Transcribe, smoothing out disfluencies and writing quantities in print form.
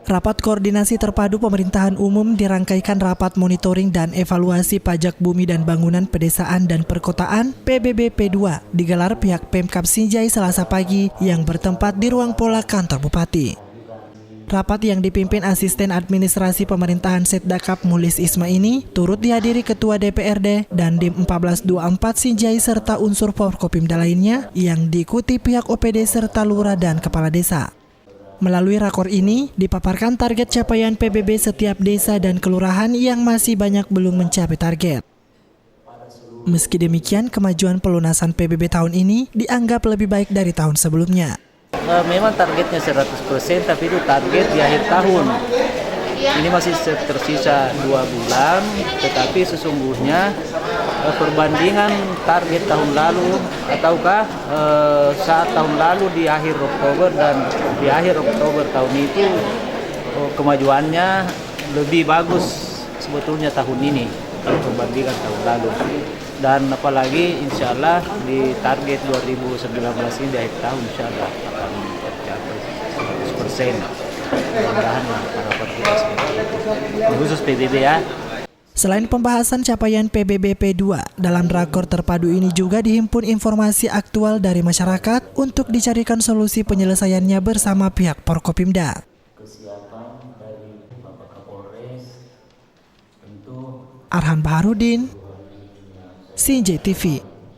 Rapat Koordinasi Terpadu Pemerintahan Umum dirangkaikan Rapat Monitoring dan Evaluasi Pajak Bumi dan Bangunan Pedesaan dan Perkotaan PBBP2 digelar pihak Pemkab Sinjai Selasa pagi yang bertempat di ruang pola kantor Bupati. Rapat yang dipimpin Asisten Administrasi Pemerintahan Setdakap Mulis Isma ini turut dihadiri Ketua DPRD dan Dim 1424 Sinjai serta unsur Forkopimda lainnya yang diikuti pihak OPD serta lurah dan kepala desa. Melalui rakor ini, dipaparkan target capaian PBB setiap desa dan kelurahan yang masih banyak belum mencapai target. Meski demikian, kemajuan pelunasan PBB tahun ini dianggap lebih baik dari tahun sebelumnya. Memang targetnya 100%, tapi itu target di akhir tahun. Ini masih tersisa 2 bulan, tetapi sesungguhnya perbandingan target tahun lalu ataukah saat tahun lalu di akhir Oktober dan di akhir Oktober tahun itu kemajuannya lebih bagus sebetulnya tahun ini kalau perbandingan tahun lalu. Dan apalagi insya Allah di target 2019 ini di akhir tahun insya Allah akan tercapai 100%. Mudah-mudahan harapan kita seperti itu. Khusus PBB ya. Selain pembahasan capaian PBBP2, dalam rakor terpadu ini juga dihimpun informasi aktual dari masyarakat untuk dicarikan solusi penyelesaiannya bersama pihak Forkopimda. Arhan Baharudin, Sinjai TV.